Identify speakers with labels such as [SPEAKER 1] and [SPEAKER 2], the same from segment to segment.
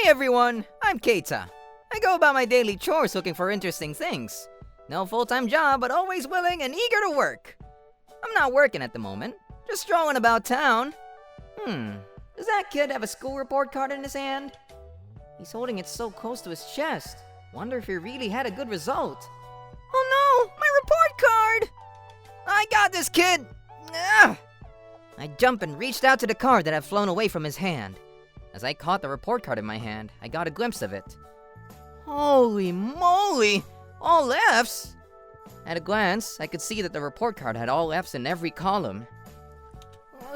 [SPEAKER 1] everyone, I'm Keita. I go about my daily chores looking for interesting things. No full-time job, but always willing and eager to work. I'm not working at the moment, just strolling about town. Does that kid have a school report card in his hand? He's holding it so close to his chest. Wonder if he really had a good result. Oh no, my report card! I got this, kid! Ugh! I jumped and reached out to the card that had flown away from his hand. As I caught the report card in my hand, I got a glimpse of it. Holy moly! All F's! At a glance, I could see that the report card had all F's in every column.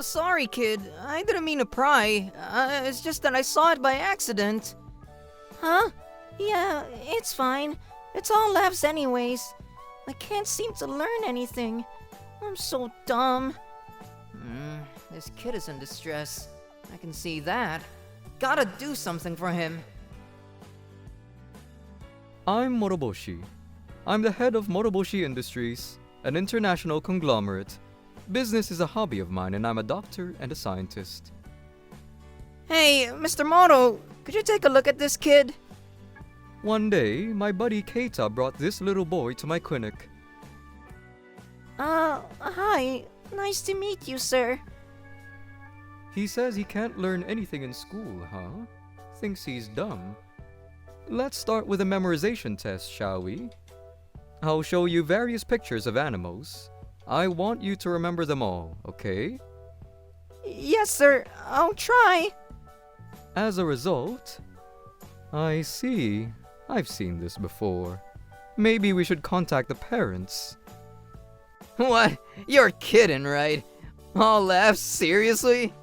[SPEAKER 1] Sorry, kid. I didn't mean to pry. It's just that I saw it by accident. Huh? Yeah, it's fine. It's all F's anyways. I can't seem to learn anything. I'm so dumb. This kid is in distress. I can see that. Gotta do something for him.
[SPEAKER 2] I'm Moroboshi. I'm the head of Moroboshi Industries, an international conglomerate. Business is a hobby of mine, and I'm a doctor and a scientist.
[SPEAKER 1] Hey, Mr. Moro, could you take a look at this kid?
[SPEAKER 2] One day, my buddy Keita brought this little boy to my clinic.
[SPEAKER 1] Hi. Nice to meet you, sir.
[SPEAKER 2] He says he can't learn anything in school, huh? Thinks he's dumb. Let's start with a memorization test, shall we? I'll show you various pictures of animals. I want you to remember them all, okay?
[SPEAKER 1] Yes, sir. I'll try.
[SPEAKER 2] As a result... I see. I've seen this before. Maybe we should contact the parents.
[SPEAKER 1] What? You're kidding, right? All F's? Seriously?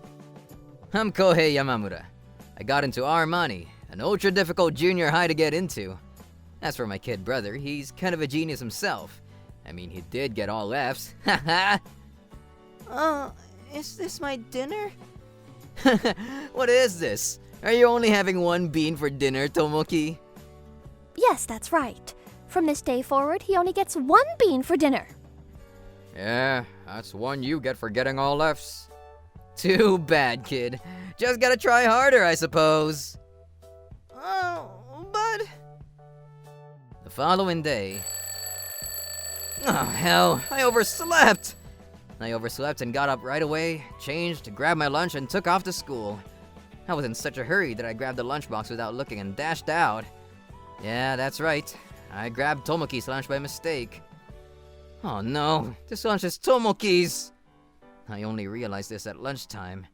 [SPEAKER 1] I'm Kohei Yamamura. I got into Armani, an ultra-difficult junior high to get into. As for my kid brother, he's kind of a genius himself. I mean, he did get all F's. Haha! Is this my dinner? What is this? Are you only having one bean for dinner, Tomoki?
[SPEAKER 3] Yes, that's right. From this day forward, he only gets one bean for dinner.
[SPEAKER 1] Yeah, that's one you get for getting all F's. Too bad, kid. Just gotta try harder, I suppose. Oh, but... The following day... Oh, hell, I overslept! I overslept and got up right away, changed, grabbed my lunch, and took off to school. I was in such a hurry that I grabbed the lunchbox without looking and dashed out. Yeah, that's right. I grabbed Tomoki's lunch by mistake. Oh no, this lunch is Tomoki's! I only realized this at lunchtime.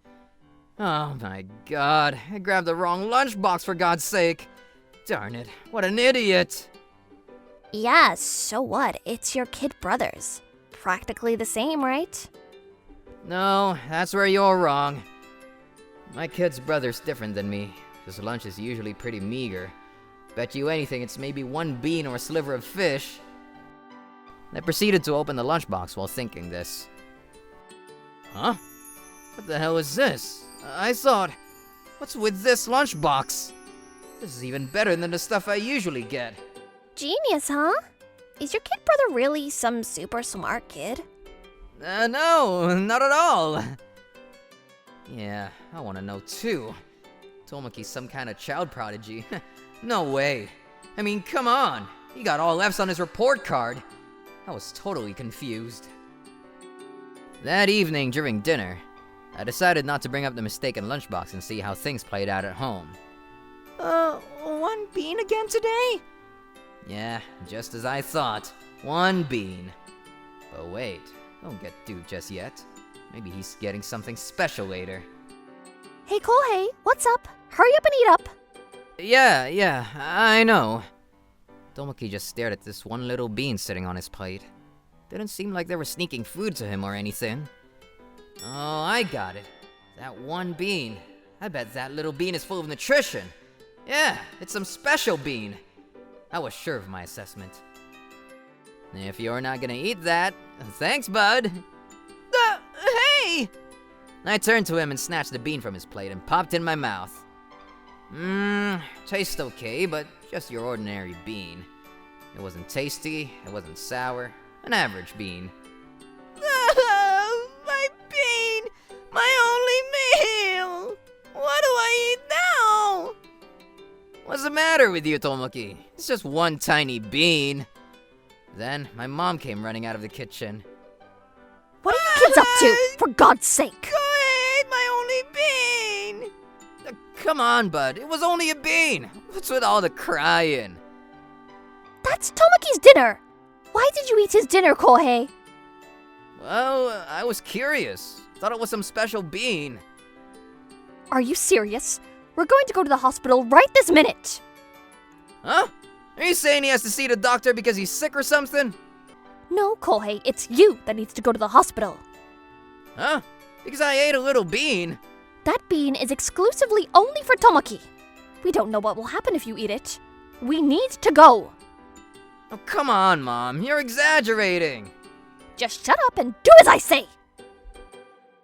[SPEAKER 1] Oh my god, I grabbed the wrong lunchbox for God's sake! Darn it, what an idiot!
[SPEAKER 3] Yeah, so what? It's your kid brother's. Practically the same, right?
[SPEAKER 1] No, that's where you're wrong. My kid's brother's different than me. His lunch is usually pretty meager. Bet you anything it's maybe one bean or a sliver of fish. I proceeded to open the lunchbox while thinking this. Huh? What the hell is this? I thought... What's with this lunchbox? This is even better than the stuff I usually get.
[SPEAKER 3] Genius, huh? Is your kid brother really some super smart kid?
[SPEAKER 1] No, not at all. Yeah, I want to know too. Tomoki's some kind of child prodigy. No way. I mean, come on. He got all F's on his report card. I was totally confused. That evening during dinner, I decided not to bring up the mistaken lunchbox and see how things played out at home. One bean again today? Yeah, just as I thought. One bean. But wait, don't get due just yet. Maybe he's getting something special later.
[SPEAKER 3] Hey, Kohei, what's up? Hurry up and eat up.
[SPEAKER 1] Yeah, I know. Tomoki just stared at this one little bean sitting on his plate. Didn't seem like they were sneaking food to him or anything. Oh, I got it. That one bean. I bet that little bean is full of nutrition. Yeah, it's some special bean. I was sure of my assessment. If you're not gonna eat that, thanks, bud. Hey! I turned to him and snatched the bean from his plate and popped it in my mouth. Tastes okay, but just your ordinary bean. It wasn't tasty, it wasn't sour, an average bean. My bean! My only meal! What do I eat now? matter with you, Tomoki? It's just one tiny bean. Then my mom came running out of the kitchen.
[SPEAKER 3] What are you kids up to, for God's sake?
[SPEAKER 1] I ate my only bean! Come on, bud. It was only a bean. What's with all the crying?
[SPEAKER 3] That's Tomoki's dinner. Why did you eat his dinner, Kohei?
[SPEAKER 1] Well, I was curious. Thought it was some special bean.
[SPEAKER 3] Are you serious? We're going to go to the hospital right this minute.
[SPEAKER 1] Huh? Are you saying he has to see the doctor because he's sick or something?
[SPEAKER 3] No, Kohei, it's you that needs to go to the hospital.
[SPEAKER 1] Huh? Because I ate a little bean?
[SPEAKER 3] That bean is exclusively only for Tomoki. We don't know what will happen if you eat it. We need to go.
[SPEAKER 1] Oh, come on, Mom. You're exaggerating.
[SPEAKER 3] Just shut up and do as I say.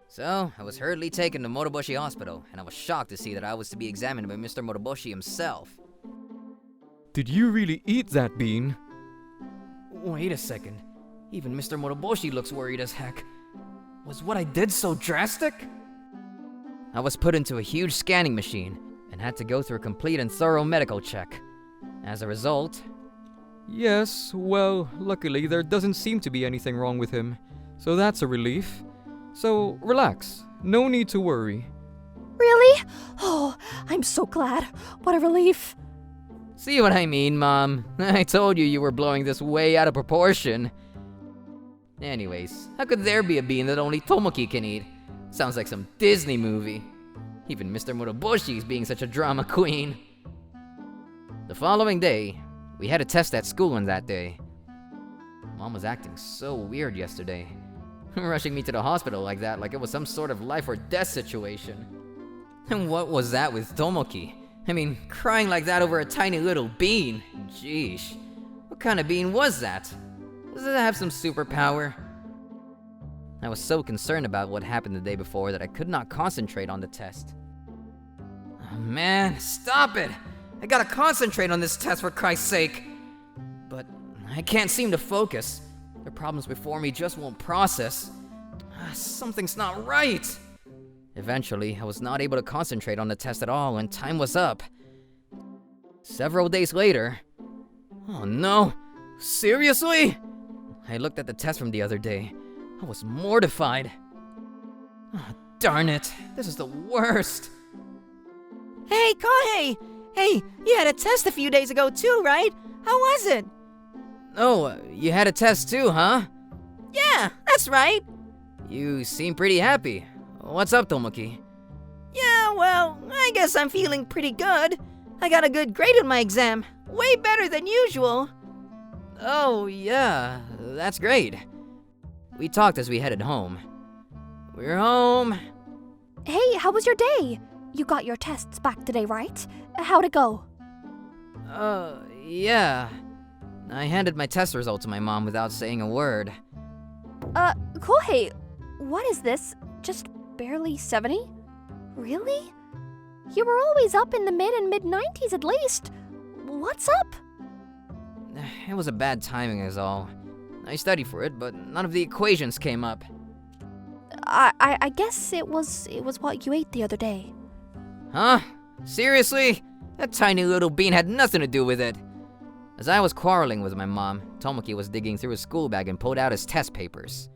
[SPEAKER 1] So, I was hurriedly taken to Motoboshi Hospital, and I was shocked to see that I was to be examined by Mr. Motoboshi himself.
[SPEAKER 2] Did you really eat that bean?
[SPEAKER 1] Wait a second. Even Mr. Motoboshi looks worried as heck. Was what I did so drastic? I was put into a huge scanning machine and had to go through a complete and thorough medical check. As a result...
[SPEAKER 2] Yes, well, luckily there doesn't seem to be anything wrong with him, so that's a relief. So, relax. No need to worry.
[SPEAKER 3] Really? Oh, I'm so glad. What a relief.
[SPEAKER 1] See what I mean, Mom? I told you you were blowing this way out of proportion. Anyways, how could there be a bean that only Tomoki can eat? Sounds like some Disney movie. Even Mr. Motoboshi is being such a drama queen. The following day, we had a test at school on that day. Mom was acting so weird yesterday. Rushing me to the hospital like that, like it was some sort of life or death situation. And what was that with Tomoki? I mean, crying like that over a tiny little bean. Jeesh. What kind of bean was that? Does it have some superpower? I was so concerned about what happened the day before that I could not concentrate on the test. Oh man, stop it! I gotta concentrate on this test for Christ's sake! But I can't seem to focus. The problems before me just won't process. Something's not right! Eventually, I was not able to concentrate on the test at all, and time was up. Several days later... Oh no! Seriously? I looked at the test from the other day. I was mortified. Oh, darn it. This is the worst.
[SPEAKER 4] Hey, Kohei! Hey, you had a test a few days ago too, right? How was it?
[SPEAKER 1] Oh, you had a test too, huh?
[SPEAKER 4] Yeah, that's right.
[SPEAKER 1] You seem pretty happy. What's up, Tomoki?
[SPEAKER 4] Yeah, well, I guess I'm feeling pretty good. I got a good grade on my exam. Way better than usual.
[SPEAKER 1] Oh, yeah. That's great. We talked as we headed home. We're home.
[SPEAKER 3] Hey, how was your day? You got your tests back today, right? How'd it go?
[SPEAKER 1] Yeah. I handed my test results to my mom without saying a word.
[SPEAKER 3] Kohei, what is this? Just barely 70? Really? You were always up in the mid-90s at least. What's up?
[SPEAKER 1] It was a bad timing is all. I studied for it, but none of the equations came up.
[SPEAKER 3] I guess it was what you ate the other day.
[SPEAKER 1] Huh? Seriously? That tiny little bean had nothing to do with it. As I was quarreling with my mom, Tomoki was digging through his school bag and pulled out his test papers.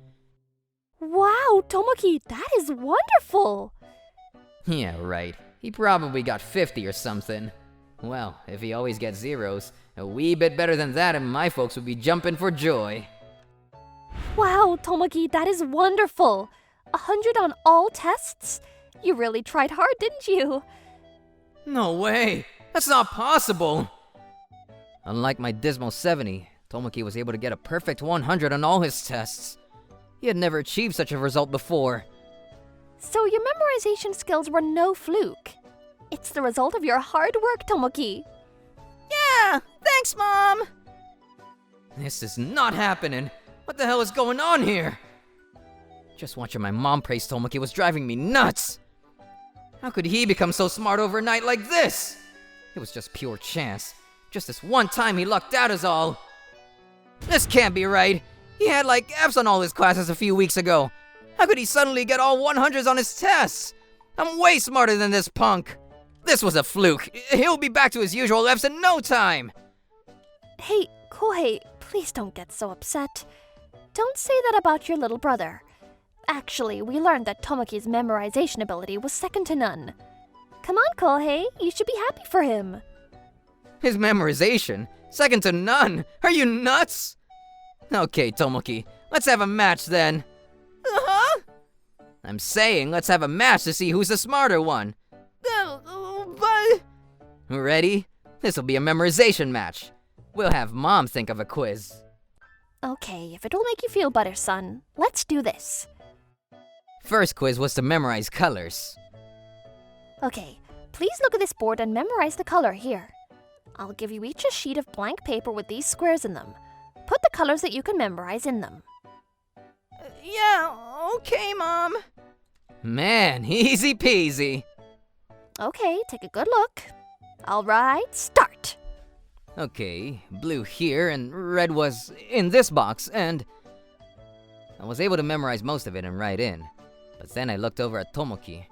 [SPEAKER 3] Wow, Tomoki, that is wonderful!
[SPEAKER 1] Yeah, right. He probably got 50 or something. Well, if he always gets zeros, a wee bit better than that and my folks would be jumping for joy.
[SPEAKER 3] Wow, Tomoki, that is wonderful! 100 on all tests? You really tried hard, didn't you?
[SPEAKER 1] No way! That's not possible! Unlike my dismal 70, Tomoki was able to get a perfect 100 on all his tests. He had never achieved such a result before.
[SPEAKER 3] So your memorization skills were no fluke. It's the result of your hard work, Tomoki.
[SPEAKER 4] Yeah, thanks, Mom.
[SPEAKER 1] This is not happening. What the hell is going on here? Just watching my mom praise Tomoki was driving me nuts. How could he become so smart overnight like this? It was just pure chance. Just this one time he lucked out is all. This can't be right. He had like F's on all his classes a few weeks ago. How could he suddenly get all 100s on his tests? I'm way smarter than this punk. This was a fluke. He'll be back to his usual lefts in no time.
[SPEAKER 3] Hey, Kohei, please don't get so upset. Don't say that about your little brother. Actually, we learned that Tomoki's memorization ability was second to none. Come on, Kohei, you should be happy for him.
[SPEAKER 1] His memorization? Second to none? Are you nuts? Okay, Tomoki, let's have a match then.
[SPEAKER 4] Huh?
[SPEAKER 1] I'm saying let's have a match to see who's the smarter one.
[SPEAKER 4] But...
[SPEAKER 1] Ready? This'll be a memorization match. We'll have Mom think of a quiz.
[SPEAKER 3] Okay, if it'll make you feel better, son, let's do this.
[SPEAKER 1] First quiz was to memorize colors.
[SPEAKER 3] Okay, please look at this board and memorize the color here. I'll give you each a sheet of blank paper with these squares in them. Put the colors that you can memorize in them.
[SPEAKER 4] Yeah, okay, Mom.
[SPEAKER 1] Man, easy peasy.
[SPEAKER 3] Okay, take a good look. All right, start.
[SPEAKER 1] Okay, blue here and red was in this box, and I was able to memorize most of it and write in. But then I looked over at Tomoki.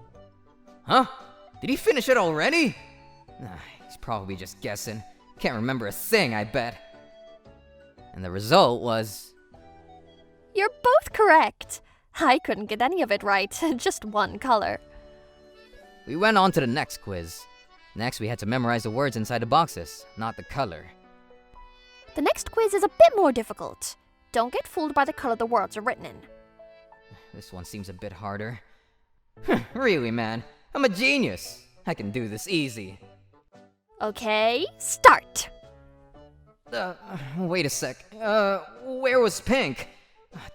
[SPEAKER 1] Huh? Did he finish it already? He's probably just guessing. Can't remember a thing, I bet. And the result was...
[SPEAKER 3] You're both correct. I couldn't get any of it right, just one color.
[SPEAKER 1] We went on to the next quiz. Next, we had to memorize the words inside the boxes, not the color.
[SPEAKER 3] The next quiz is a bit more difficult. Don't get fooled by the color the words are written in.
[SPEAKER 1] This one seems a bit harder. Really, man? I'm a genius. I can do this easy.
[SPEAKER 3] Okay, start.
[SPEAKER 1] Wait a sec. Where was pink?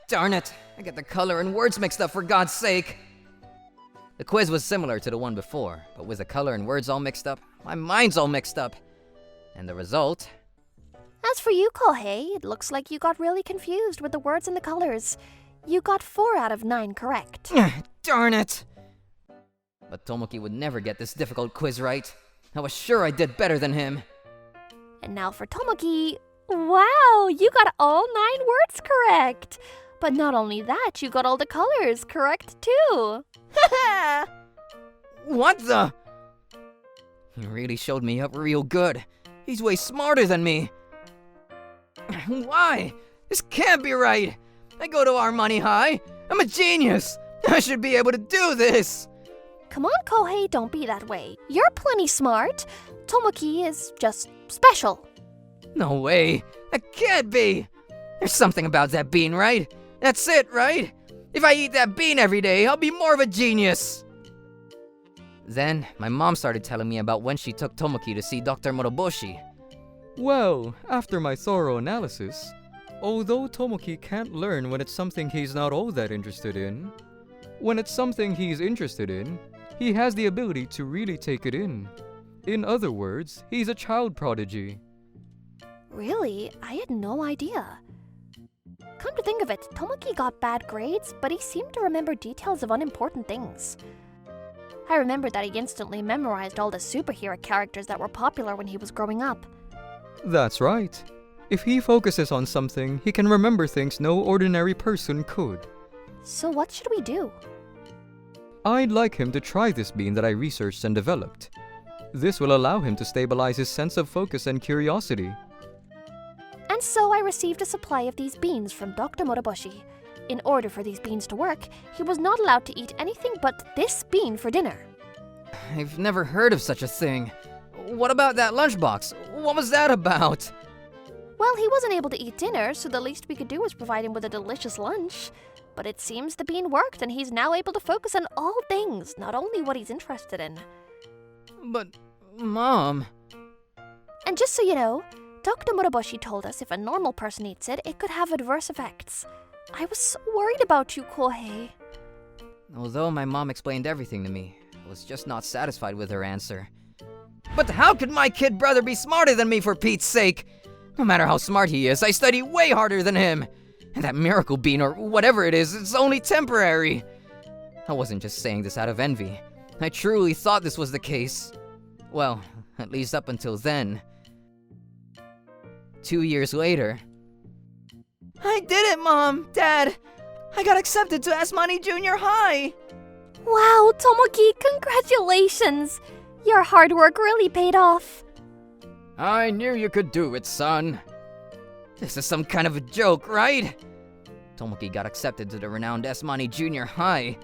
[SPEAKER 1] Darn it. I get the color and words mixed up, for God's sake. The quiz was similar to the one before, but with the color and words all mixed up, my mind's all mixed up. And the result?
[SPEAKER 3] As for you, Kohei, it looks like you got really confused with the words and the colors. You got 4 out of 9 correct.
[SPEAKER 1] Darn it! But Tomoki would never get this difficult quiz right. I was sure I did better than him.
[SPEAKER 3] And now for Tomoki. Wow, you got all 9 words correct. But not only that, you got all the colors correct too.
[SPEAKER 1] What the? He really showed me up real good. He's way smarter than me. Why? This can't be right. I go to Armani High. I'm a genius. I should be able to do this.
[SPEAKER 3] Come on, Kohei, don't be that way. You're plenty smart. Tomoki is just special.
[SPEAKER 1] No way. That can't be. There's something about that bean, right? That's it, right? If I eat that bean every day, I'll be more of a genius. Then, my mom started telling me about when she took Tomoki to see Dr. Moroboshi.
[SPEAKER 2] Well, after my thorough analysis, although Tomoki can't learn when it's something he's not all that interested in, when it's something he's interested in, he has the ability to really take it in. In other words, he's a child prodigy.
[SPEAKER 3] Really? I had no idea. Come to think of it, Tomoki got bad grades, but he seemed to remember details of unimportant things. I remember that he instantly memorized all the superhero characters that were popular when he was growing up.
[SPEAKER 2] That's right. If he focuses on something, he can remember things no ordinary person could.
[SPEAKER 3] So what should we do?
[SPEAKER 2] I'd like him to try this bean that I researched and developed. This will allow him to stabilize his sense of focus and curiosity.
[SPEAKER 3] And so I received a supply of these beans from Dr. Moroboshi. In order for these beans to work, he was not allowed to eat anything but this bean for dinner.
[SPEAKER 1] I've never heard of such a thing. What about that lunchbox? What was that about?
[SPEAKER 3] Well, he wasn't able to eat dinner, so the least we could do was provide him with a delicious lunch. But it seems the bean worked, and he's now able to focus on all things, not only what he's interested in.
[SPEAKER 1] But, Mom...
[SPEAKER 3] And just so you know, Dr. Moroboshi told us if a normal person eats it, it could have adverse effects. I was so worried about you, Kohei.
[SPEAKER 1] Although my mom explained everything to me, I was just not satisfied with her answer. But how could my kid brother be smarter than me, for Pete's sake? No matter how smart he is, I study way harder than him. And that miracle bean, or whatever it is, it's only temporary. I wasn't just saying this out of envy. I truly thought this was the case. Well, at least up until then. 2 years later...
[SPEAKER 4] I did it, Mom! Dad! I got accepted to Asmani Junior High!
[SPEAKER 3] Wow, Tomoki, congratulations! Your hard work really paid off.
[SPEAKER 1] I knew you could do it, son. This is some kind of a joke, right? Tomoki got accepted to the renowned Esmani Junior High.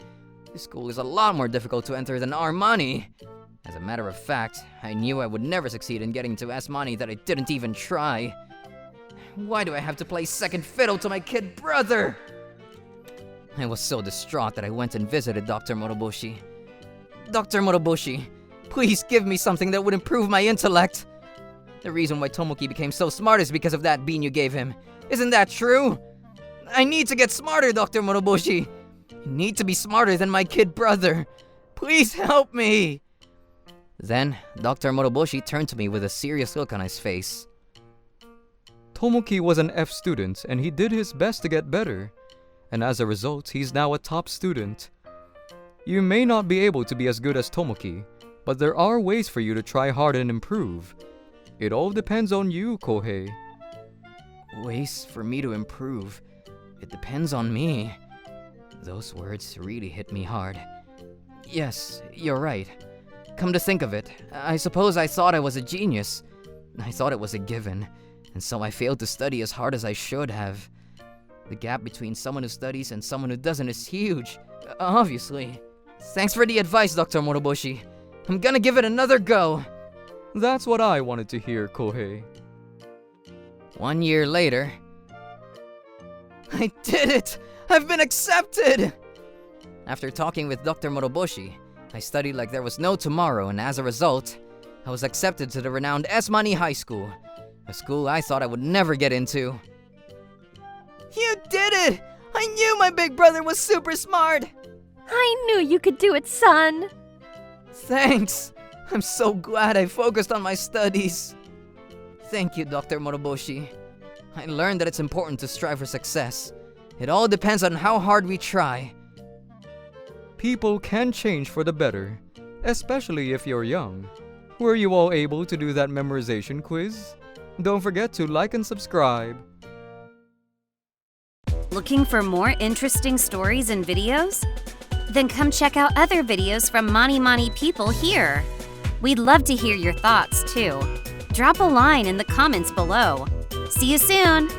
[SPEAKER 1] This school is a lot more difficult to enter than Armani. As a matter of fact, I knew I would never succeed in getting to Esmani that I didn't even try. Why do I have to play second fiddle to my kid brother? I was so distraught that I went and visited Dr. Moroboshi. Dr. Moroboshi, please give me something that would improve my intellect. The reason why Tomoki became so smart is because of that bean you gave him. Isn't that true? I need to get smarter, Dr. Moroboshi. I need to be smarter than my kid brother. Please help me. Then, Dr. Moroboshi turned to me with a serious look on his face.
[SPEAKER 2] Tomoki was an F student and he did his best to get better. And as a result, he's now a top student. You may not be able to be as good as Tomoki, but there are ways for you to try hard and improve. It all depends on you, Kohei.
[SPEAKER 1] Ways for me to improve. It depends on me. Those words really hit me hard. Yes, you're right. Come to think of it, I suppose I thought I was a genius. I thought it was a given, and so I failed to study as hard as I should have. The gap between someone who studies and someone who doesn't is huge, obviously. Thanks for the advice, Dr. Moroboshi. I'm gonna give it another go.
[SPEAKER 2] That's what I wanted to hear, Kohei.
[SPEAKER 1] 1 year later... I did it! I've been accepted! After talking with Dr. Moroboshi, I studied like there was no tomorrow, and as a result, I was accepted to the renowned Esmani High School, a school I thought I would never get into. You did it! I knew my big brother was super smart!
[SPEAKER 3] I knew you could do it, son.
[SPEAKER 1] Thanks! I'm so glad I focused on my studies. Thank you, Dr. Moroboshi. I learned that it's important to strive for success. It all depends on how hard we try.
[SPEAKER 2] People can change for the better, especially if you're young. Were you all able to do that memorization quiz? Don't forget to like and subscribe.
[SPEAKER 5] Looking for more interesting stories and videos? Then come check out other videos from Mani Mani people here. We'd love to hear your thoughts too. Drop a line in the comments below. See you soon!